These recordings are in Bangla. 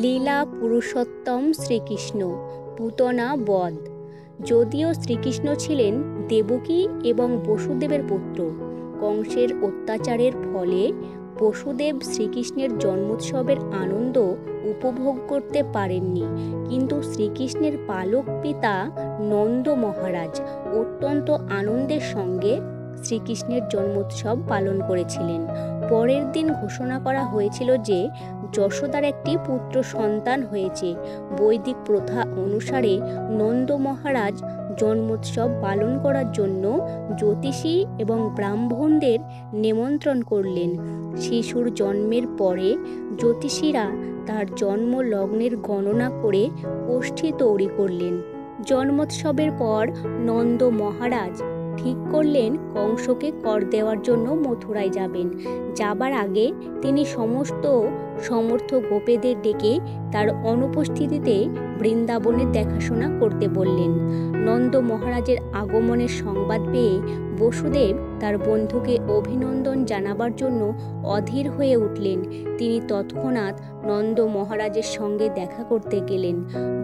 লীলা পুরুষোত্তম শ্রীকৃষ্ণ পুতনা বধ। যদিও শ্রীকৃষ্ণ ছিলেন দেবকী এবং বসুদেবের পুত্র, কংসের অত্যাচারের ফলে বসুদেব শ্রীকৃষ্ণের জন্মোৎসবের আনন্দ উপভোগ করতে পারেননি, কিন্তু শ্রীকৃষ্ণের পালক পিতা নন্দ মহারাজ অত্যন্ত আনন্দের সঙ্গে শ্রীকৃষ্ণের জন্মোৎসব পালন করেছিলেন। পরের দিন ঘোষণা করা হয়েছিল যে যশোদার একটি পুত্র সন্তান হয়েছে। বৈদিক প্রথা অনুসারে নন্দ মহারাজ জন্মোৎসব পালন করার জন্য জ্যোতিষী এবং ব্রাহ্মণদের নিমন্ত্রণ করলেন। শিশুর জন্মের পরে জ্যোতিষীরা তার জন্ম লগ্নের গণনা করে কোষ্ঠী তৈরি করলেন। জন্মোৎসবের পর নন্দ মহারাজ ঠিক করলেন কংসকে কর দেওয়ার জন্য মথুরায় যাবেন। যাবার আগে তিনি সমস্ত সমর্থ গোপীদের ডেকে তার অনুপস্থিতিতে বৃন্দাবনের দেখাশোনা করতে বললেন। নন্দ মহারাজের আগমনের সংবাদ পেয়ে বসুদেব তার বন্ধুকে অভিনন্দন জানাবার জন্য অধীর হয়ে উঠলেন। তিনি তৎক্ষণাৎ নন্দ মহারাজের সঙ্গে দেখা করতে গেলেন।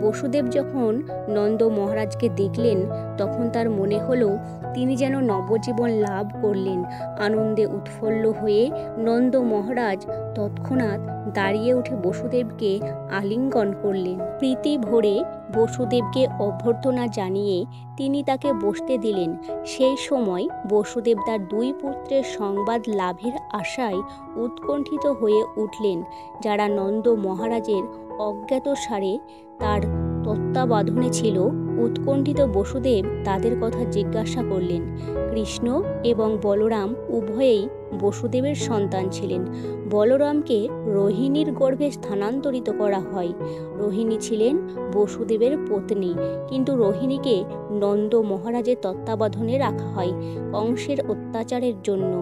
বসুদেব যখন নন্দ মহারাজকে দেখলেন, তখন তার মনে হলো তিনি যেন নবজীবন লাভ করলেন। আনন্দে উৎফুল্ল হয়ে নন্দ মহারাজ তৎক্ষণাৎ দাঁড়িয়ে উঠে বসুদেবকে আলিঙ্গন করলেন। প্রীতি ভরে বসুদেবকে অভ্যর্থনা জানিয়ে তিনি তাকে বসতে দিলেন। সেই সময় বসুদেব তার দুই পুত্রের সংবাদ লাভের আশায় উৎকণ্ঠিত হয়ে উঠলেন। যারা নন্দ মহারাজের অজ্ঞাতসারে তার তত্ত্বাবধানে ছিল, উৎকণ্ঠিত বসুদেব তাদের কথা জিজ্ঞাসা করলেন। কৃষ্ণ এবং বলরাম উভয়েই বসুদেবের সন্তান ছিলেন। বলরামকে রোহিণীর গর্ভে স্থানান্তরিত করা হয়। রোহিণী ছিলেন বসুদেবের পত্নী, কিন্তু রোহিণীকে নন্দ মহারাজের তত্ত্বাবধানে রাখা হয় কংসের অত্যাচারের জন্য।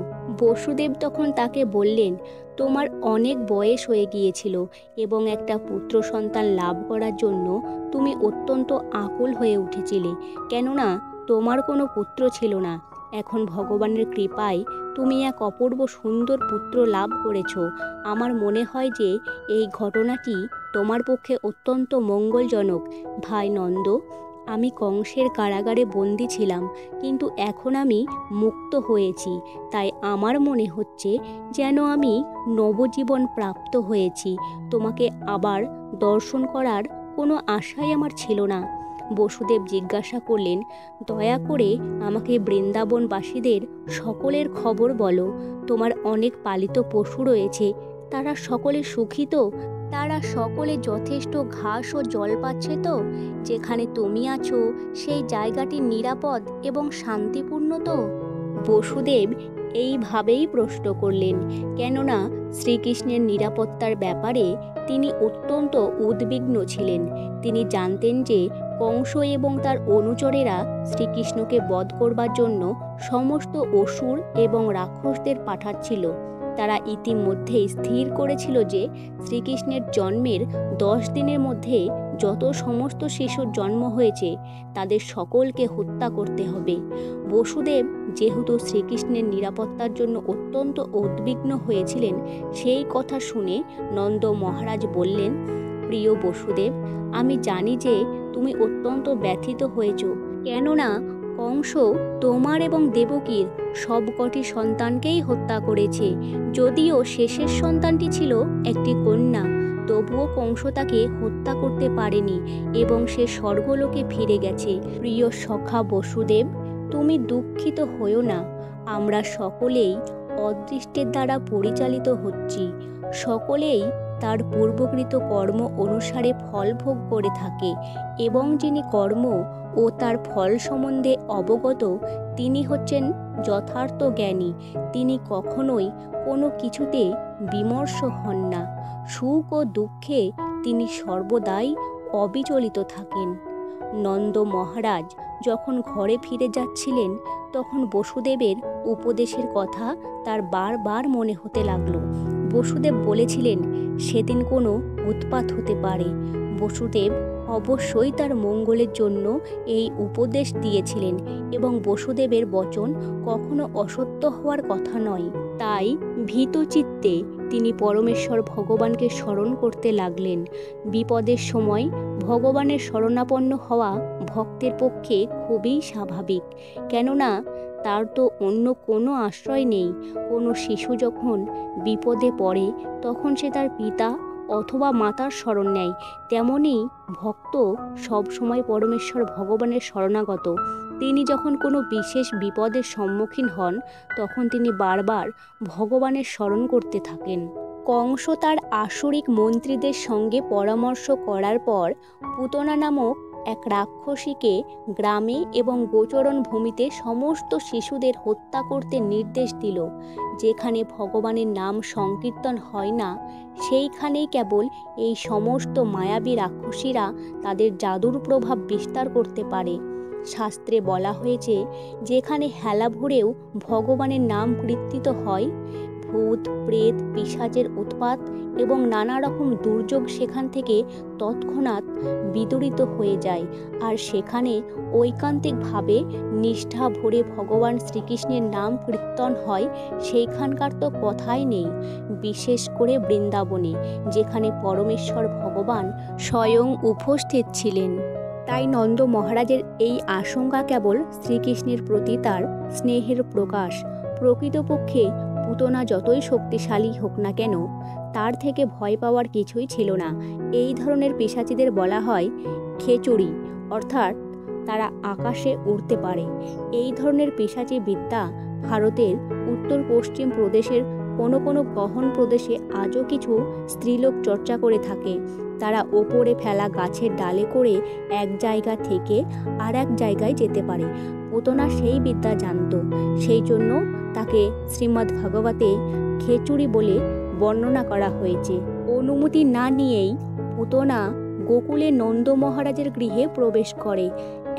বসুদেব তখন তাকে বললেন, তোমার অনেক বয়স হয়ে গিয়েছিল এবং একটা পুত্র সন্তান লাভ করার জন্য তুমি অত্যন্ত আকুল হয়ে উঠেছিলে, কেননা তোমার কোনো পুত্র ছিল না। এখন ভগবানের কৃপায় তুমি এক অপূর্ব সুন্দর পুত্র লাভ করেছ। আমার মনে হয় যে এই ঘটনাটি তোমার পক্ষে অত্যন্ত মঙ্গলজনক। ভাই নন্দ, আমি কংসের কারাগারে বন্দী ছিলাম, কিন্তু এখন আমি মুক্ত হয়েছি। তাই আমার মনে হচ্ছে যেন আমি নবজীবন প্রাপ্ত হয়েছি। তোমাকে আবার দর্শন করার কোনো আশাই আমার ছিল না। বসুদেব জিজ্ঞাসা করলেন, দয়া করে আমাকে বৃন্দাবনবাসীদের সকলের খবর বলো। তোমার অনেক পালিত পশু রয়েছে, তারা সকলে সুখী তো? তারা সকলে যথেষ্ট ঘাস ও জল পাচ্ছে তো? যেখানে তুমি আছো সেই জায়গাটি নিরাপদ এবং শান্তিপূর্ণ তো? বসুদেব এইভাবেই প্রশ্ন করলেন, কেননা শ্রীকৃষ্ণের নিরাপত্তার ব্যাপারে তিনি অত্যন্ত উদ্বিগ্ন ছিলেন। তিনি জানতেন যে কংস এবং তার অনুচরেরা শ্রীকৃষ্ণকে বধ করবার জন্য সমস্ত অসুর এবং রাক্ষসদের পাঠাচ্ছিল। তারা ইতিমধ্যেই স্থির করেছিল যে শ্রীকৃষ্ণের জন্মের 10 দিনের মধ্যে যত সমস্ত শিশুর জন্ম হয়েছে তাদের সকলকে হত্যা করতে হবে। বসুদেব যেহেতু শ্রীকৃষ্ণের নিরাপত্তার জন্য অত্যন্ত উদ্বিগ্ন হয়েছিলেন, সেই কথা শুনে নন্দ মহারাজ বললেন, প্রিয় বসুদেব, আমি জানি যে তুমি অত্যন্ত ব্যথিত হয়েছ, কেননা কংস তোমার এবং দেবকীর সবকটি সন্তানকেই হত্যা করেছে। যদিও শেষের সন্তানটি ছিল একটি কন্যা, তবুও কংস তাকে হত্যা করতে পারেনি এবং সে স্বর্গলোকে ফিরে গেছে। প্রিয় সখা বসুদেব, তুমি দুঃখিত হও না। আমরা সকলেই অদৃষ্টের দ্বারা পরিচালিত হচ্ছি। সকলেই তার পূর্বকৃত কর্ম অনুসারে ফল ভোগ করে থাকে, এবং যিনি কর্ম ও তার ফল সম্বন্ধে অবগত তিনি হচ্ছেন যথার্থ জ্ঞানী। তিনি কখনোই কোনো কিছুতে বিমর্ষ হন না। সুখ ও দুঃখে তিনি সর্বদাই অবিচলিত থাকেন। নন্দ মহারাজ যখন ঘরে ফিরে যাচ্ছিলেন, তখন বসুদেবের উপদেশের কথা তার বারবার মনে হতে লাগলো। বসুদেব বলেছিলেন, সেদিন কোনো উৎপাত হতে পারে। বসুদেব অবশ্যই তার মঙ্গলের জন্য এই উপদেশ দিয়েছিলেন এবং বসুদেবের বচন কখনো অসত্য হওয়ার কথা নয়। তাই ভীতচিত্তে তিনি পরমেশ্বর ভগবানকে স্মরণ করতে লাগলেন। বিপদের সময় ভগবানের শরণাপন্ন হওয়া ভক্তের পক্ষে খুবই স্বাভাবিক, কেননা তার তো অন্য কোনো আশ্রয় নেই। কোনো শিশু যখন বিপদে পড়ে তখন সে তার পিতা অথবা মাতার শরণ নেয়, তেমনই ভক্ত সবসময় পরমেশ্বর ভগবানের শরণাগত। তিনি যখন কোনো বিশেষ বিপদের সম্মুখীন হন তখন তিনি বারবার ভগবানের স্মরণ করতে থাকেন। কংস তার আসুরিক মন্ত্রীদের সঙ্গে পরামর্শ করার পর পুতনা নামক এক রাক্ষসীকে গ্রামে এবং গোচরণ ভূমিতে সমস্ত শিশুদের হত্যা করতে নির্দেশ দিল। যেখানে ভগবানের নাম সংকীর্তন হয় না, সেইখানেই কেবল এই সমস্ত মায়াবী রাক্ষসীরা তাদের জাদুর প্রভাব বিস্তার করতে পারে। শাস্ত্রে বলা হয়েছে, যেখানে হেলা ভরেও ভগবানের নাম কীর্তিত হয়, ভূত প্রেত পিশাচের উৎপাত এবং নানা রকম দুর্যোগ সেখান থেকে তৎক্ষণাৎ বিদূরিত হয়ে যায়। আর সেখানে ঐকান্তিকভাবে নিষ্ঠা ভরে ভগবান শ্রীকৃষ্ণের নাম কীর্তন হয়, সেইখানকার তো কথাই নেই। বিশেষ করে বৃন্দাবনে, যেখানে পরমেশ্বর ভগবান স্বয়ং উপস্থিত ছিলেন। তাই নন্দ মহারাজের এই আশঙ্কা কেবল শ্রীকৃষ্ণের প্রতি তার স্নেহের প্রকাশ। প্রকৃতপক্ষে পুতনা যতই শক্তিশালী হোক না কেন, তার থেকে ভয় পাওয়ার কিছুই ছিল না। এই ধরনের পিশাচীদের বলা হয় খেচুড়ি, অর্থাৎ তারা আকাশে উড়তে পারে। এই ধরনের পিশাচী বিদ্যা ভারতের উত্তর পশ্চিম প্রদেশের কোনো গহন প্রদেশে আজও কিছু স্ত্রীলোক চর্চা করে থাকে। তারা ওপরে ফেলা গাছের ডালে করে এক জায়গা থেকে আর এক জায়গায় যেতে পারে। পুতনা সেই বিদ্যা জানত, সেই জন্য তাকে শ্রীমদ্ ভাগবতে খেচুড়ি বলে বর্ণনা করা হয়েছে। অনুমতি না নিয়েই পুতনা গোকুলে নন্দ মহারাজের গৃহে প্রবেশ করে।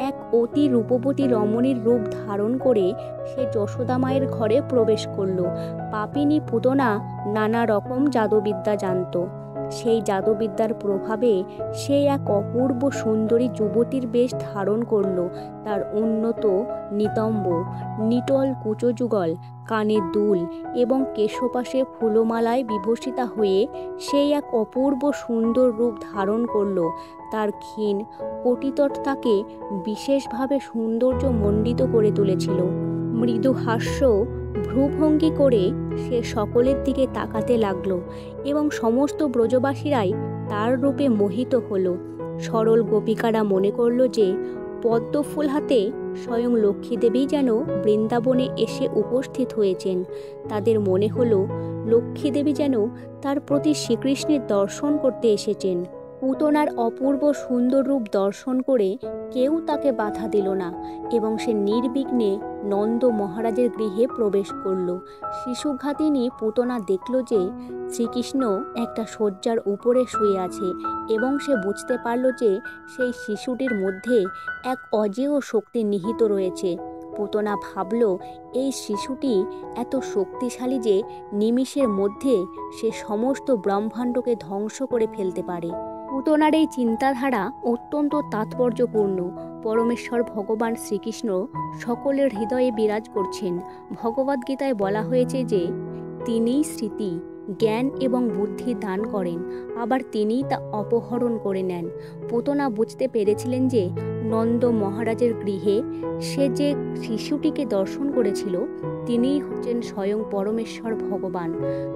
এক অতি রূপবতী রমণীর রূপ ধারণ করে সে যশোদা মায়ের ঘরে প্রবেশ করল। পাপিনী পুতনা নানা রকম জাদুবিদ্যা জানত। সেই জাদুবিদ্যার প্রভাবে সে এক অপূর্ব সুন্দরী যুবতীর বেশ ধারণ করল। তার উন্নত নিতম্ব, নিটল কুচযুগল, কানে দুল এবং কেশপাশে ফুলমালায় বিভূষিতা হয়ে সেই এক অপূর্ব সুন্দর রূপ ধারণ করল। তার ক্ষীণ কটিতট তাকে বিশেষভাবে সৌন্দর্য মণ্ডিত করে তুলেছিল। মৃদু হাস্য ভ্রুভঙ্গি করে সে সকলের দিকে তাকাতে লাগলো এবং সমস্ত ব্রজবাসীরাই তার রূপে মোহিত হলো। সরল গোপিকারা মনে করল যে পদ্মফুল হাতে স্বয়ং লক্ষ্মীদেবী যেন বৃন্দাবনে এসে উপস্থিত হয়েছেন। তাদের মনে হলো লক্ষ্মীদেবী যেন তার প্রতি শ্রীকৃষ্ণের দর্শন করতে এসেছেন। পুতনার অপূর্ব সুন্দর রূপ দর্শন করে কেউ তাকে বাধা দিল না এবং সে নির্বিঘ্নে নন্দ মহারাজের গৃহে প্রবেশ করল। শিশুঘাতিনী পুতনা দেখল যে শ্রীকৃষ্ণ একটা শয্যার উপরে শুয়ে আছে এবং সে বুঝতে পারল যে সেই শিশুটির মধ্যে এক অজেয় শক্তি নিহিত রয়েছে। পুতনা ভাবল, এই শিশুটি এত শক্তিশালী যে নিমিষের মধ্যে সে সমস্ত ব্রহ্মাণ্ডকে ধ্বংস করে ফেলতে পারে। পুতনার এই চিন্তাধারা অত্যন্ত তাৎপর্যপূর্ণ। পরমেশ্বর ভগবান শ্রীকৃষ্ণ সকলের হৃদয়ে বিরাজ করছেন। ভগবদ্গীতায় বলা হয়েছে যে তিনিই স্মৃতি, জ্ঞান এবং বুদ্ধি দান করেন, আবার তিনিই তা অপহরণ করে নেন। পুতনা বুঝতে পেরেছিলেন যে নন্দ মহারাজের গৃহে সে যে শিশুটিকে দর্শন করেছিল তিনিই হচ্ছেন স্বয়ং পরমেশ্বর ভগবান।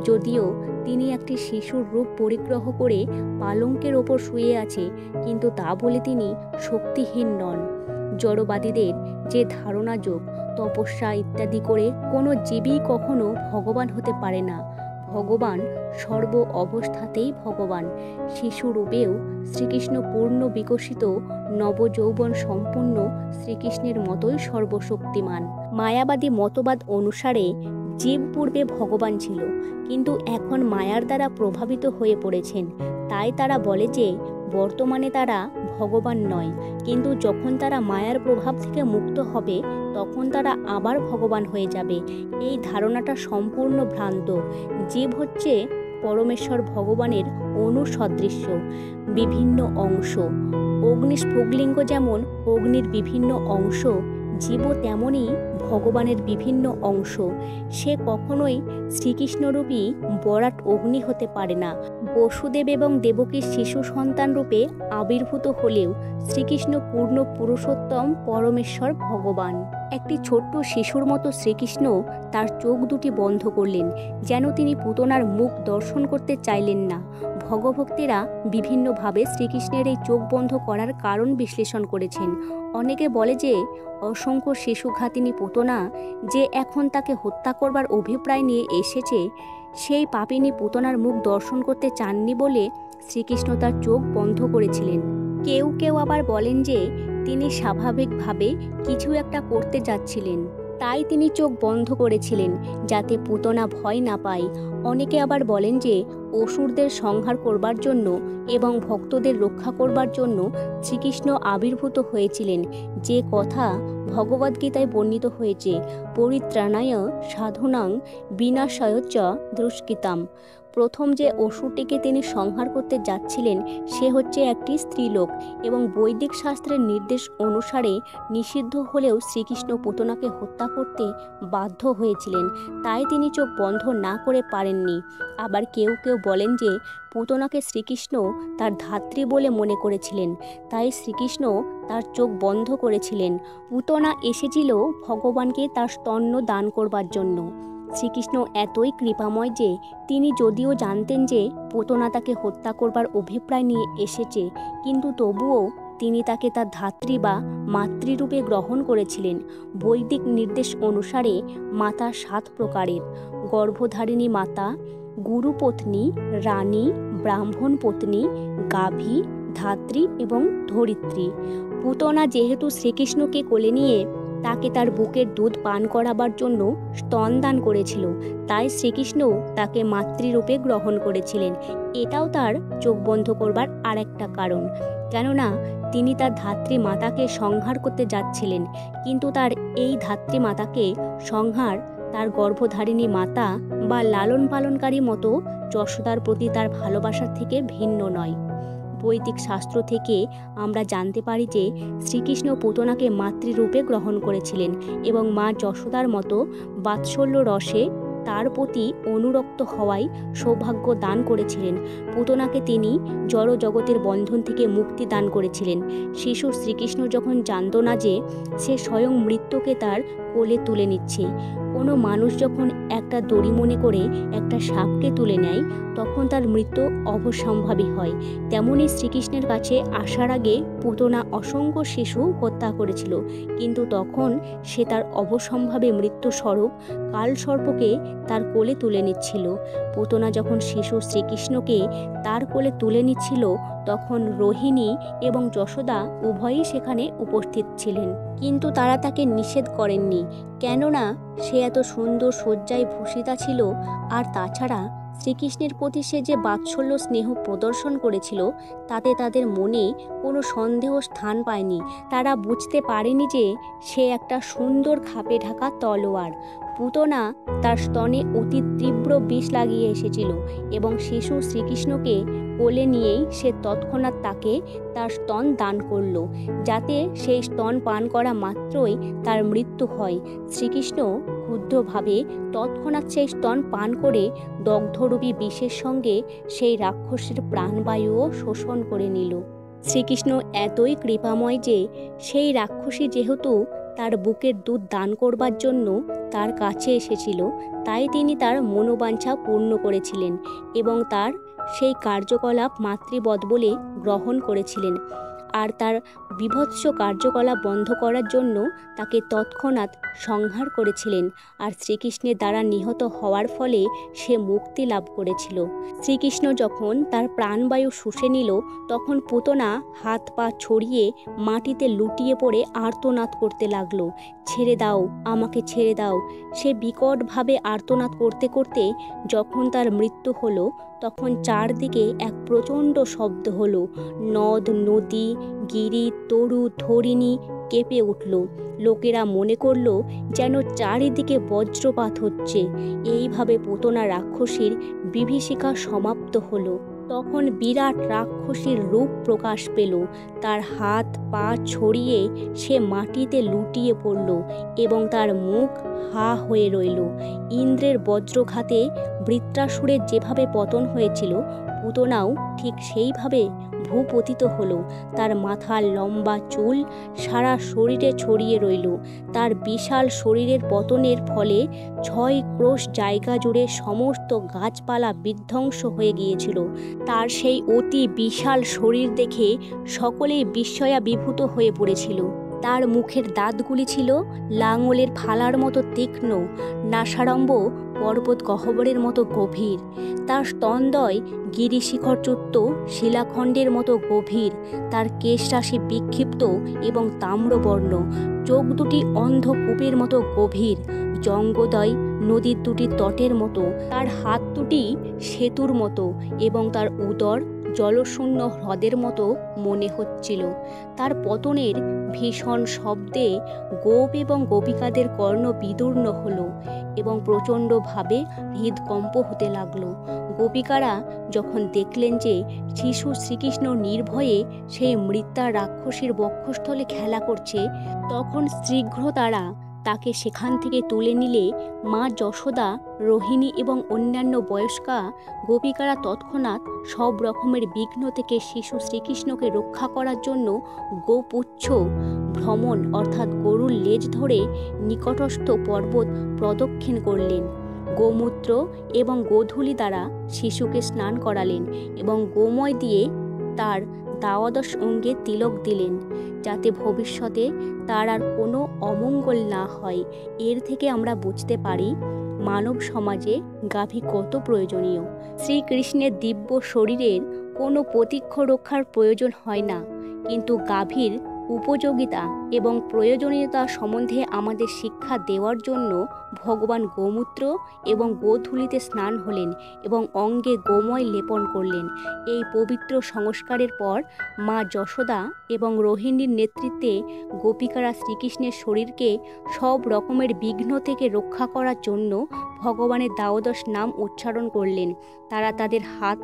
যদিও তিনি একটি শিশুর রূপ পরিগ্রহ করে পালঙ্কের ওপর শুয়ে আছে, কিন্তু তা বলে তিনি শক্তিহীন নন। জড়বাদীদের যে ধারণা যোগ তপস্যা ইত্যাদি করে কোনো জীবই কখনো ভগবান হতে পারে না। ভগবান সর্ব অবস্থাতেই ভগবান। শিশুরূপেও শ্রীকৃষ্ণ পূর্ণ বিকশিত নবযৌবন সম্পূর্ণ শ্রীকৃষ্ণের মতোই সর্বশক্তিমান। মায়াবাদী মতবাদ অনুসারে জীব পূর্বে ভগবান ছিল, কিন্তু এখন মায়ার দ্বারা প্রভাবিত হয়ে পড়েছেন। তাই তারা বলে যে বর্তমানে তারা ভগবান নয়, কিন্তু যখন তারা মায়ার প্রভাব থেকে মুক্ত হবে তখন তারা আবার ভগবান হয়ে যাবে। এই ধারণাটা সম্পূর্ণ ভ্রান্ত। জীব হচ্ছে পরমেশ্বর ভগবানের অনুসদৃশ্য বিভিন্ন অংশ। অগ্নি স্ফুলিঙ্গ যেমন অগ্নির বিভিন্ন অংশ, জীবও তেমনই ভগবানের বিভিন্ন অংশ। সে কখনোই শ্রীকৃষ্ণরূপী বরাট অগ্নি হতে পারে না। বসুদেব এবং দেবকীর শিশু সন্তান রূপে আবির্ভূত হলেও শ্রীকৃষ্ণ পূর্ণ পুরুষোত্তম পরমেশ্বর ভগবান। একটি ছোট্ট শিশুর মতো শ্রীকৃষ্ণ তার চোখ দুটি বন্ধ করলেন, যেন তিনি পুতনার মুখ দর্শন করতে চাইলেন না। ভগভক্তেরা বিভিন্নভাবে শ্রীকৃষ্ণের এই চোখ বন্ধ করার কারণ বিশ্লেষণ করেছেন। অনেকে বলে যে অসংখ্য শিশুঘাতিনী পুতনা যে এখন তাকে হত্যা করবার অভিপ্রায় নিয়ে এসেছে, সেই পাপিনী পুতনার মুখ দর্শন করতে চাননি বলে শ্রীকৃষ্ণ তার চোখ বন্ধ করেছিলেন। কেউ কেউ আবার বলেন যে তিনি স্বাভাবিকভাবে কিছু একটা করতে যাচ্ছিলেন, তাই তিনি চোখ বন্ধ করেছিলেন যাতে পুতনা ভয় না পায়। অনেকে আবার বলেন যে অসুরদের সংহার করবার জন্য এবং ভক্তদের রক্ষা করবার জন্য শ্রীকৃষ্ণ আবির্ভূত হয়েছিলেন, যে কথা ভগবদ্গীতায় বর্ণিত হয়েছে, পরিত্রাণায় সাধুনাং বিনাশায় চ দুষ্কৃতাম। প্রথম যে অসুরটিকে তিনি সংহার করতে যাচ্ছিলেন সে হচ্ছে একটি স্ত্রীলোক এবং বৈদিক শাস্ত্রের নির্দেশ অনুসারে নিষিদ্ধ হলেও শ্রীকৃষ্ণ পুতনাকে হত্যা করতে বাধ্য হয়েছিলেন, তাই তিনি চোখ বন্ধ না করে পারেননি। আবার কেউ কেউ বলেন যে পুতনাকে শ্রীকৃষ্ণ তার ধাত্রী বলে মনে করেছিলেন, তাই শ্রীকৃষ্ণ তার চোখ বন্ধ করেছিলেন। পুতনা এসেছিল ভগবানকে তার স্তন্য দান করবার জন্য। শ্রীকৃষ্ণ এতই কৃপাময় যে তিনি যদিও জানতেন যে পুতনা তাকে হত্যা করবার অভিপ্রায় নিয়ে এসেছে, কিন্তু তবুও তিনি তাকে তার ধাত্রী বা মাতৃরূপে গ্রহণ করেছিলেন। বৈদিক নির্দেশ অনুসারে মাতা 7 প্রকারের: গর্ভধারিণী মাতা, গুরুপত্নী, রানী, ব্রাহ্মণ পত্নী, গাভী, ধাত্রী এবং ধরিত্রী। পুতনা যেহেতু শ্রীকৃষ্ণকে কোলে নিয়ে তাকে তার বুকের দুধ পান করাবার জন্য স্তন দান করেছিল, তাই শ্রীকৃষ্ণ তাকে মাতৃরূপে গ্রহণ করেছিলেন। এটাও তার চোখ বন্ধ করবার আরেকটা কারণ, কেননা তিনি তার ধাত্রী মাতাকে সংহার করতে যাচ্ছিলেন, কিন্তু তার এই ধাত্রী মাতাকে সংহার তার গর্ভধারিণী মাতা বা লালন পালনকারী মতো যশোদার প্রতি তার ভালোবাসার থেকে ভিন্ন নয়। বৈদিক শাস্ত্র থেকে আমরা জানতে পারি যে শ্রীকৃষ্ণ পুতনাকে মাতৃরূপে গ্রহণ করেছিলেন এবং মা যশোদার মতো বাৎসল্য রসে তার প্রতি অনুরক্ত হওয়ায় সৌভাগ্য দান করেছিলেন। পুতনাকে তিনি জড় জগতের বন্ধন থেকে মুক্তি দান করেছিলেন। শিশু শ্রীকৃষ্ণ যখন জানত না যে সে স্বয়ং মৃত্যুকে তার কোলে তুলে নিচ্ছে, কোনো মানুষ যখন একটা দড়ি মনে করে একটা সাপকে তুলে নেয় তখন তার মৃত্যু অবশ্যম্ভাবী হয়। তেমনি শ্রীকৃষ্ণের কাছে আসার আগে পুতনা অসংখ্য শিশু হত্যা করেছিল, কিন্তু তখন সে তার অবশ্যম্ভাবী মৃত্যুস্বরূপ কালসর্পকে তার কোলে তুলে নিচ্ছিল। পুতনা যখন শিশু শ্রীকৃষ্ণকে তার কোলে তুলে নিচ্ছিল তখন রোহিণী এবং যশোদা উভয়ই সেখানে উপস্থিত ছিলেন, কিন্তু তারা তাকে নিষেধ করেননি, কেননা সে এত সুন্দর সজ্জায় ভূষিতা ছিল। আর তাছাড়া শ্রীকৃষ্ণের প্রতি সে যে বাৎসল্য স্নেহ প্রদর্শন করেছিল তাতে তাদের মনে কোনো সন্দেহ স্থান পায়নি। তারা বুঝতে পারেনি যে সে একটা সুন্দর খাপে ঢাকা তলোয়ার। পুতনা তার স্তনে অতি তীব্র বিষ লাগিয়ে এসেছিল এবং শিশু শ্রীকৃষ্ণকে কোলে নিয়েই সে তৎক্ষণাৎ তাকে তার স্তন দান করল, যাতে সেই স্তন পান করা মাত্রই তার মৃত্যু হয়। শ্রীকৃষ্ণ ক্ষুদ্রভাবে তৎক্ষণাৎ সেই স্তন পান করে দগ্ধরূপী বিষের সঙ্গে সেই রাক্ষসের প্রাণবায়ুও শোষণ করে নিল। শ্রীকৃষ্ণ এতই কৃপাময় যে সেই রাক্ষসী যেহেতু তার বুকের দুধ দান করবার জন্য তার কাছে এসেছিল, তাই তিনি তার মনোবাঞ্ছা পূর্ণ করেছিলেন এবং তার সেই কার্যকলাপ মাতৃবধ বলে গ্রহণ করেছিলেন। আর তার বীভৎস কার্যকলাপ বন্ধ করার জন্য তাকে তৎক্ষণাৎ সংহার করেছিলেন। আর শ্রীকৃষ্ণের দ্বারা নিহত হওয়ার ফলে সে মুক্তি লাভ করেছিল। শ্রীকৃষ্ণ যখন তার প্রাণবায়ু শুষে নিল তখন পুতনা হাত পা ছড়িয়ে মাটিতে লুটিয়ে পড়ে আর্তনাদ করতে লাগলো, ছেড়ে দাও, আমাকে ছেড়ে দাও। সে বিকটভাবে আর্তনাদ করতে করতে যখন তার মৃত্যু হলো তখন চারদিকে এক প্রচণ্ড শব্দ হলো। নদ, নদী, গিরি, তরু, ধরিণী কেঁপে উঠল। লোকেরা মনে করল যেন চারিদিকে বজ্রপাত হচ্ছে। এইভাবে পুতনা রাক্ষসীর বিভীষিকা সমাপ্ত হলো। তখন বিরাট রাক্ষসীর রূপ প্রকাশ পেল। তার হাত পা ছড়িয়ে সে মাটিতে লুটিয়ে পড়ল এবং তার মুখ হা হয়ে রইল। ইন্দ্রের বজ্রঘাতে বৃত্রাসুরের যেভাবে পতন হয়েছিল, পুতনাও ঠিক সেইভাবে ভূপতিত হলো। তার মাথার লম্বা চুল সারা শরীরে ছড়িয়ে রইল। তার বিশাল শরীরের পতনের ফলে 6 ক্রোশ জায়গা জুড়ে সমস্ত গাছপালা বিধ্বংস হয়ে গিয়েছিল। তার সেই অতি বিশাল শরীর দেখে সকলেই বিস্ময়াভিভূত হয়ে পড়েছিল। তার মুখের দাঁতগুলি ছিল লাঙলের ফালার মতো তীক্ষ্ণ, নাসারম্ভ পর্বত গহ্বরের মতো গভীর, তার স্তনদ্বয় গিরিশিখরযুক্ত শিলাখণ্ডের মতো গভীর, তার কেশরাশি বিক্ষিপ্ত এবং তাম্রবর্ণ, চোখ দুটি অন্ধকূপের মতো গভীর, জঙ্গদয় নদীর দুটি তটের মতো, তার হাত দুটি সেতুর মতো এবং তার উদর জলশূন্য হ্রদের মতো মনে হচ্ছিল। তার পতনের ভীষণ শব্দে গোপ এবং গোপিকাদের কর্ণ বিদীর্ণ হলো এবং প্রচণ্ডভাবে হৃদকম্প হতে লাগলো। গোপিকারা যখন দেখলেন যে শিশু শ্রীকৃষ্ণ নির্ভয়ে সেই মৃত্যা রাক্ষসীর বক্ষস্থলে খেলা করছে, তখন শীঘ্র তারা তাকে সেখান থেকে তুলে নিলে মা যশোদা, রোহিণী এবং অন্যান্য বয়স্কা গোপিকারা তৎক্ষণাৎ সব রকমের বিঘ্ন থেকে শিশু শ্রীকৃষ্ণকে রক্ষা করার জন্য গোপুচ্ছ ভ্রমণ অর্থাৎ গরুর লেজ ধরে নিকটস্থ পর্বত প্রদক্ষিণ করলেন। গোমূত্র এবং গোধূলি দ্বারা শিশুকে স্নান করালেন এবং গোময় দিয়ে তার দ্বাদশ অঙ্গে তিলক দিলেন, যাতে ভবিষ্যতে তার আর কোনো অমঙ্গল না হয়। এর থেকে আমরা বুঝতে পারি মানব সমাজে গাভী কত প্রয়োজনীয়। শ্রীকৃষ্ণের দিব্য শরীরের কোনো প্রতীক্ষ রক্ষার প্রয়োজন হয় না, কিন্তু গাভীর উপযোগিতা এবং প্রয়োজনীয়তা সম্বন্ধে আমাদের শিক্ষা দেওয়ার জন্য ভগবান গোমূত্র এবং গোধূলিতে স্নান হলেন এবং অঙ্গে গোময় লেপন করলেন। এই পবিত্র সংস্কারের পর মা যশোদা এবং রোহিণীর নেতৃত্বে গোপিকারা শ্রীকৃষ্ণের শরীরকে সব রকমের বিঘ্ন থেকে রক্ষা করার জন্য ভগবানের দ্বাদশ নাম উচ্চারণ করলেন। তারা তাদের হাত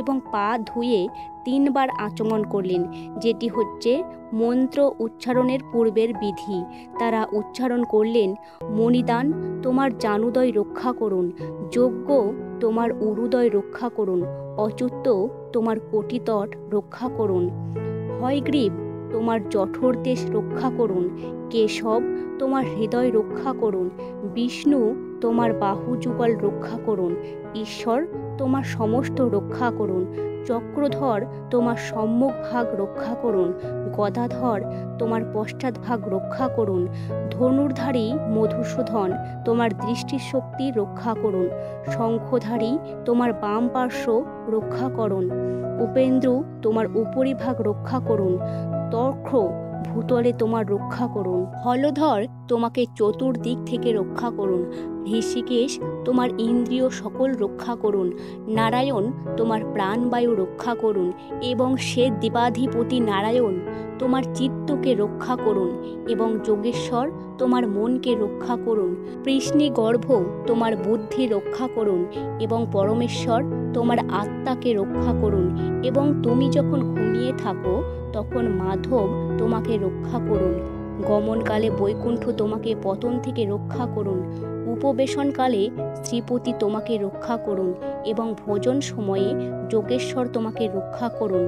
এবং পা ধুয়ে 3 বার আচমন করলেন, যেটি হচ্ছে মন্ত্র উচ্চারণের পূর্বের বিধি। তারা উচ্চারণ করলেন, মণিদান তোমার জানুদয় রক্ষা করুন, যজ্ঞ তোমার উরুদয় রক্ষা করুন, অচ্যুত তোমার কোটিতট রক্ষা করুন, হয়গ্রীব তোমার জঠর দেশ রক্ষা করুন, কেশব তোমার হৃদয় রক্ষা করুন, বিষ্ণু তোমার বাহু যুগল রক্ষা করুন, ঈশ্বর তোমার সমস্ত রক্ষা করুন, চক্রধর তোমার সম্মুখ ভাগ রক্ষা করুন, গদাধর তোমার পশ্চাৎ ভাগ রক্ষা করুন, ধনুর্ধারী মধুসূদন তোমার দৃষ্টিশক্তি রক্ষা করুন, শঙ্খধারী তোমার বাম পার্শ্ব রক্ষা করুন, উপেন্দ্র তোমার উপরিভাগ রক্ষা করুন, তর্ক ভূতলে তোমার রক্ষা করুন, হলধর তোমাকে চতুর্দিক থেকে রক্ষা করুন, ঋষিকেশ তোমার ইন্দ্রিয় সকল রক্ষা করুন, নারায়ণ তোমার প্রাণবায়ু রক্ষা করুন এবং সে দেবাধিপতি নারায়ণ তোমার চিত্তকে রক্ষা করুন এবং যোগেশ্বর তোমার মনকে রক্ষা করুন, কৃষ্ণগর্ভ তোমার বুদ্ধি রক্ষা করুন এবং পরমেশ্বর তোমার আত্মাকে রক্ষা করুন এবং তুমি যখন ঘুমিয়ে থাকো তখন মাধব তোমাকে রক্ষা করুন, গমনকালে বৈকুণ্ঠ তোমাকে পতন থেকে রক্ষা করুন, উপবেশনকালে শ্রীপতি তোমাকে রক্ষা করুন এবং ভোজন সময়ে যোগেশ্বর তোমাকে রক্ষা করুন।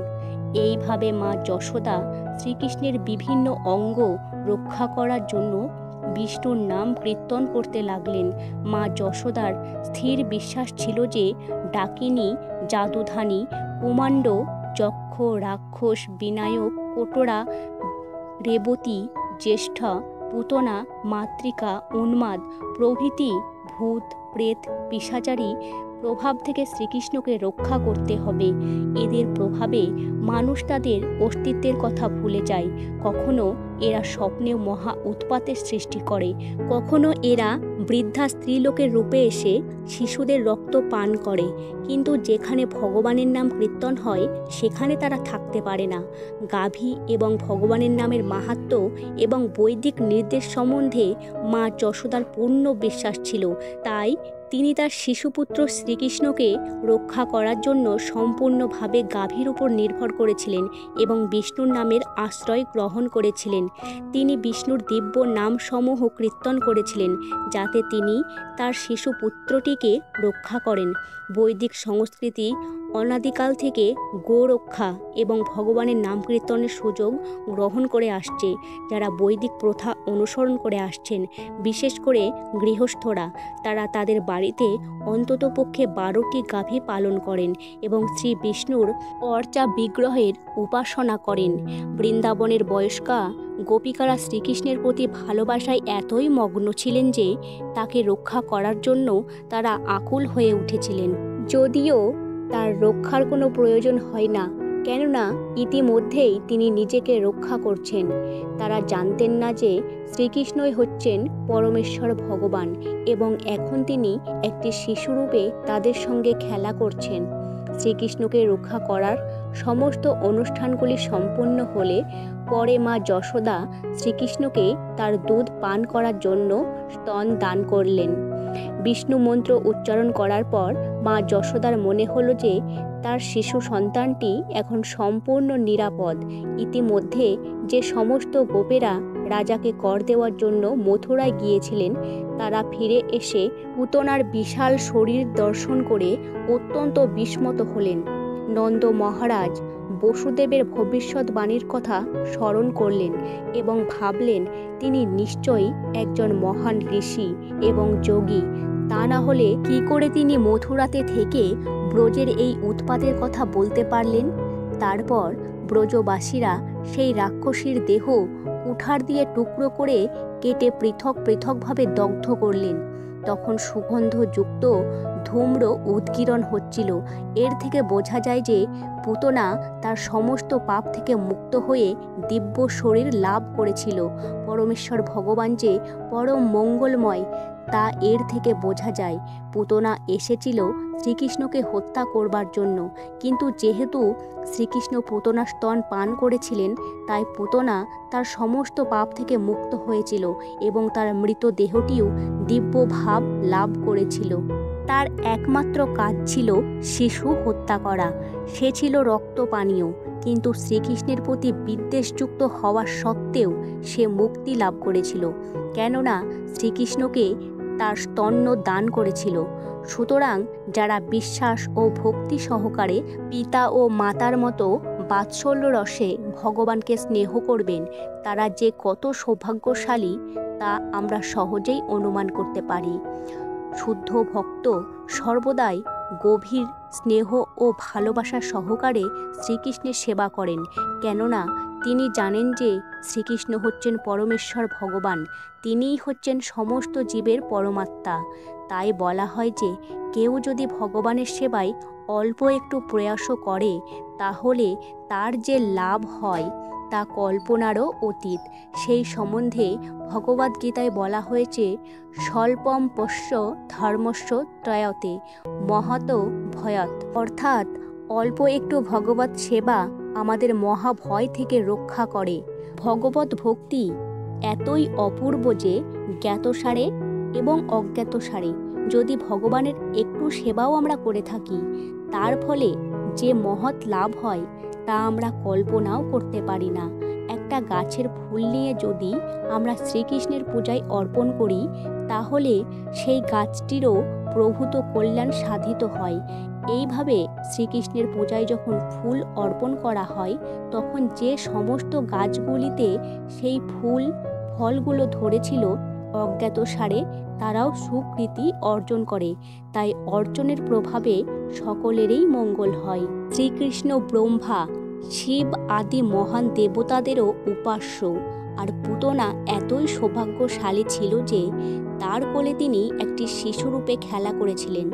এইভাবে মা যশোদা শ্রীকৃষ্ণের বিভিন্ন অঙ্গ রক্ষা করার জন্য বিষ্ণুর নাম কীর্তন করতে লাগলেন। মা যশোদার স্থির বিশ্বাস ছিল যে ডাকিনী, জাদুধানী, কুমাণ্ড, যক্ষ, রাক্ষস, বিনায়ক, কোটরা, রেবতী, জ্যেষ্ঠা, পুতনা, মাতৃকা, উন্মাদ প্রভৃতি ভূত, প্রেত, পিশাচারী প্রভাব থেকে শ্রীকৃষ্ণকে রক্ষা করতে হবে। এদের প্রভাবে মানুষ তাদের অস্তিত্বের কথা ভুলে যায়, কখনো এরা স্বপ্নেও মহা উৎপাতের সৃষ্টি করে। কখনো এরা বৃদ্ধা স্ত্রীলোকের রূপে এসে শিশুদের রক্ত পান করে, কিন্তু যেখানে ভগবানের নাম কীর্তন হয় সেখানে তারা থাকতে পারে না। গাভী এবং ভগবানের নামের মাহাত্ম্য এবং বৈদিক নির্দেশ সম্বন্ধে মা যশোদার পূর্ণ বিশ্বাস ছিল। তাই তিনি তার শিশুপুত্র শ্রীকৃষ্ণকে রক্ষা করার জন্য সম্পূর্ণভাবে গাভীর উপর নির্ভর করেছিলেন এবং বিষ্ণুর নামের আশ্রয় গ্রহণ করেছিলেন। তিনি বিষ্ণুর দিব্য নামসমূহ কীর্তন করেছিলেন যাতে তিনি তার শিশুপুত্রটিকে রক্ষা করেন। বৈদিক সংস্কৃতি অনাদিকাল থেকে গোরক্ষা এবং ভগবানের নাম কীর্তনের সুযোগ গ্রহণ করে আসছে। যারা বৈদিক প্রথা অনুসরণ করে আসছেন, বিশেষ করে গৃহস্থরা, তারা তাদের বাড়িতে অন্ততপক্ষে 12টি গাভী পালন করেন এবং শ্রী বিষ্ণুর অর্চা বিগ্রহের উপাসনা করেন। বৃন্দাবনের বয়স্কা গোপিকারা শ্রীকৃষ্ণের প্রতি ভালোবাসায় এতই মগ্ন ছিলেন যে তাকে রক্ষা করার জন্য তারা আকুল হয়ে উঠেছিলেন। যদিও তার রক্ষার কোনো প্রয়োজন হয় না, কেননা ইতিমধ্যেই তিনি নিজেকে রক্ষা করছেন। তারা জানতেন না যে শ্রীকৃষ্ণই হচ্ছেন পরমেশ্বর ভগবান এবং এখন তিনি একটি শিশুরূপে তাদের সঙ্গে খেলা করছেন। শ্রীকৃষ্ণকে রক্ষা করার সমস্ত অনুষ্ঠানগুলি সম্পন্ন হলে পরে মা যশোদা শ্রীকৃষ্ণকে তার দুধ পান করার জন্য স্তন দান করলেন। বিষ্ণু মন্ত্র উচ্চারণ করার পর মা যশোদার মনে হলো যে তার শিশু সন্তানটি এখন সম্পূর্ণ নিরাপদ। ইতিমধ্যে যে সমস্ত গোপেরা রাজাকে কর দেওয়ার জন্য মথুরায় গিয়েছিলেন, তারা ফিরে এসে পুতনার বিশাল শরীর দর্শন করে অত্যন্ত বিস্মিত হলেন। নন্দ মহারাজ বসুদেবের ভবিষ্যৎবাণীর কথা স্মরণ করলেন এবং ভাবলেন তিনি নিশ্চয়ই একজন মহান ঋষি এবং যোগী। তা না হলে কি করে তিনি মথুরাতে থেকে ব্রজের এই উৎপাতের কথা বলতে পারলেন? তারপর ব্রজবাসীরা সেই রাক্ষসীর দেহ কুঠার দিয়ে টুকরো করে কেটে পৃথক পৃথকভাবে দগ্ধ করলেন। তখন সুগন্ধযুক্ত ধূম্র উদগীরণ হচ্ছিল। এর থেকে বোঝা যায় যে পুতনা তার সমস্ত পাপ থেকে মুক্ত হয়ে দিব্য শরীর লাভ করেছিল। পরমেশ্বর ভগবান যে পরম মঙ্গলময় তা এর থেকে বোঝা যায়। পুতনা এসেছিল শ্রীকৃষ্ণকে হত্যা করবার জন্য, কিন্তু যেহেতু শ্রীকৃষ্ণ পুতনার স্তন পান করেছিলেন, তাই পুতনা তার সমস্ত পাপ থেকে মুক্ত হয়েছিল এবং তার মৃতদেহটিও দিব্য ভাব লাভ করেছিল। তার একমাত্র কাজ ছিল শিশু হত্যা করা। সে ছিল রক্তপানীয়, কিন্তু শ্রীকৃষ্ণের প্রতি বিদ্বেষযুক্ত হওয়া সত্ত্বেও সে মুক্তি লাভ করেছিল, কেননা শ্রীকৃষ্ণকে তার স্তন্য দান করেছিল। সুতরাং যারা বিশ্বাস ও ভক্তি সহকারে পিতা ও মাতার মতো বাৎসল্য রসে ভগবানকে স্নেহ করবেন, তারা যে কত সৌভাগ্যশালী তা আমরা সহজেই অনুমান করতে পারি। শুদ্ধ ভক্ত সর্বদাই গভীর স্নেহ ও ভালোবাসা সহকারে শ্রীকৃষ্ণের সেবা করেন, কেননা তিনি জানেন যে শ্রীকৃষ্ণ হচ্ছেন পরমেশ্বর ভগবান, তিনিই হচ্ছেন সমস্ত জীবের পরমাত্মা। তাই বলা হয় যে কেউ যদি ভগবানের সেবায় অল্প একটু প্রয়াসও করে, তাহলে তার যে লাভ হয় তা কল্পনারও অতীত। সেই সম্বন্ধে ভগবদ্গীতায় বলা হয়েছে, স্বল্পম পশ্য ধর্মস্য ত্রয়তে মহত ভয়ত, অর্থাৎ অল্প একটু ভগবত সেবা আমাদের মহাভয় থেকে রক্ষা করে। ভগবত ভক্তি এতই অপূর্ব যে জ্ঞাতসারে এবং অজ্ঞাতসারে যদি ভগবানের একটু সেবাও আমরা করে থাকি, তার ফলে যে মহৎ লাভ হয় তা আমরা কল্পনাও করতে পারি না। একটা গাছের ফুল নিয়ে যদি আমরা শ্রীকৃষ্ণের পূজায় অর্পণ করি, তাহলে সেই গাছটিরও প্রভূত কল্যাণ সাধিত হয়। এইভাবে শ্রীকৃষ্ণের পূজায় যখন ফুল অর্পণ করা হয়, তখন যে সমস্ত গাছগুলিতে সেই ফুল ফলগুলো ধরেছিল অজ্ঞাতসারে, তারাও সুকৃতি অর্জন করে। তাই অর্জনের প্রভাবে সকলেরই মঙ্গল হয়। শ্রীকৃষ্ণ ব্রহ্মা, শিব আদি মহান দেবতাদেরও উপাস্য, আর পুতনা এতই সৌভাগ্যশালী ছিল যে তার কোলে তিনি একটি শিশুরূপে খেলা করেছিলেন।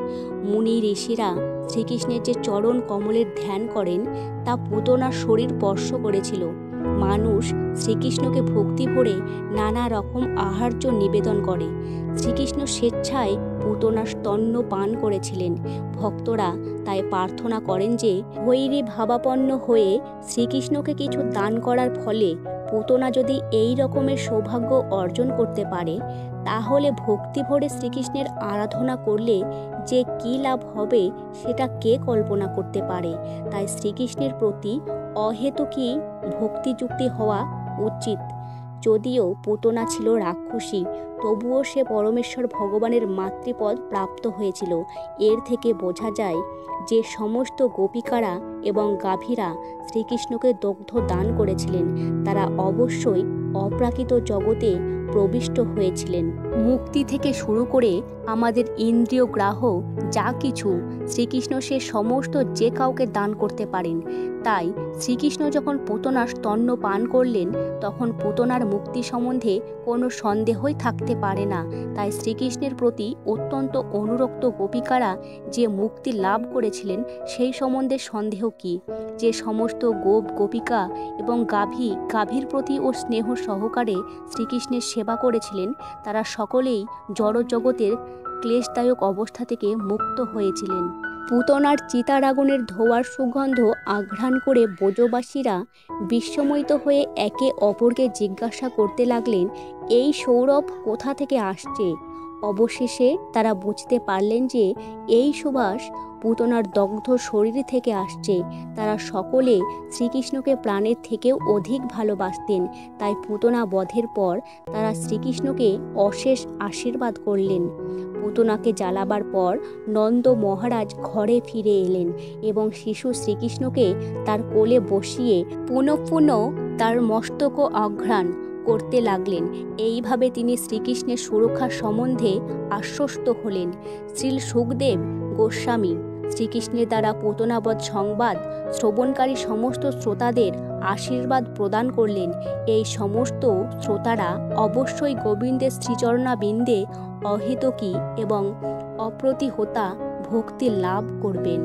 মুনি ঋষিরা শ্রীকৃষ্ণের যে চরণ কমলের ধ্যান করেন তা পুতনার শরীর স্পর্শ করেছিল। মানুষ শ্রীকৃষ্ণকে ভক্তি ভরে নানা রকম আহার্য নিবেদন করে। শ্রীকৃষ্ণ স্বেচ্ছায় পুতনার স্তন্য পান করেছিলেন। ভক্তরা তাই প্রার্থনা করেন যে ভৈরী ভাবাপন্ন হয়ে শ্রীকৃষ্ণকে কিছু দান করার ফলে পুতনা যদি এই রকমের সৌভাগ্য অর্জন করতে পারে, তাহলে ভক্তি ভরে শ্রীকৃষ্ণের আরাধনা করলে যে কী লাভ হবে সেটা কে কল্পনা করতে পারে। তাই শ্রীকৃষ্ণের প্রতি অহেতুকী ভক্তিযুক্তি হওয়া উচিত। যদিও পুতনা ছিল রাক্ষসী, তবুও সে পরমেশ্বর ভগবানের মাতৃপদ প্রাপ্ত হয়েছিল। এর থেকে বোঝা যায় যে সমস্ত গোপিকারা এবং গাভীরা শ্রীকৃষ্ণকে দগ্ধ দান করেছিলেন, তারা অবশ্যই অপ্রাকৃত জগতে প্রবিষ্ট হয়েছিলেন। মুক্তি থেকে শুরু করে আমাদের ইন্দ্রিয় গ্রাহ যা কিছু শ্রীকৃষ্ণ সে সমস্ত যে কাউকে দান করতে পারেন। তাই শ্রীকৃষ্ণ যখন পুতনার স্তন্য পান করলেন, তখন পুতনার মুক্তি সম্বন্ধে কোনো সন্দেহই থাকতে পারে না। তাই শ্রীকৃষ্ণের প্রতি অত্যন্ত অনুরক্ত গোপিকারা যে মুক্তি লাভ করেছিলেন সেই সম্বন্ধে সন্দেহ কি? যে সমস্ত গোপিকা এবং গাভীর প্রতি ও স্নেহ সহকারে শ্রীকৃষ্ণের সেবা করেছিলেন, তারা সকলেই জড়জগতের ক্লেশদায়ক অবস্থা থেকে মুক্ত হয়েছিলেন। পুতনার চিতার আগুনের ধোঁয়ার সুগন্ধ আঘ্রাণ করে ব্রজবাসীরা বিস্ময়িত হয়ে একে অপরকে জিজ্ঞাসা করতে লাগলেন, এই সৌরভ কোথা থেকে আসছে? অবশেষে তারা বুঝতে পারলেন যে এই সুবাস পুতনার দগ্ধ শরীর থেকে আসছে। তারা সকলে শ্রীকৃষ্ণকে প্রাণের থেকেও অধিক ভালোবাসতেন। তাই পুতনা বধের পর তারা শ্রীকৃষ্ণকে অশেষ আশীর্বাদ করলেন। পুতনাকে জ্বালাবার পর নন্দ মহারাজ ঘরে ফিরে এলেন এবং শিশু শ্রীকৃষ্ণকে তার কোলে বসিয়ে পুনঃ পুনঃ তার মস্তক অঘ্রাণ করতে লাগলেন। এইভাবে তিনি শ্রীকৃষ্ণের সুরক্ষা সম্বন্ধে আশ্বস্ত হলেন। শ্রীল সুখদেব গোস্বামী শ্রীকৃষ্ণের দ্বারা পুতনাবধ সংবাদ শ্রবণকারী সমস্ত শ্রোতাদের আশীর্বাদ প্রদান করলেন। এই সমস্ত শ্রোতারা অবশ্যই গোবিন্দের শ্রীচরণাবিন্দে অহেতুকী এবং অপ্রতিহতা ভক্তি লাভ করবেন।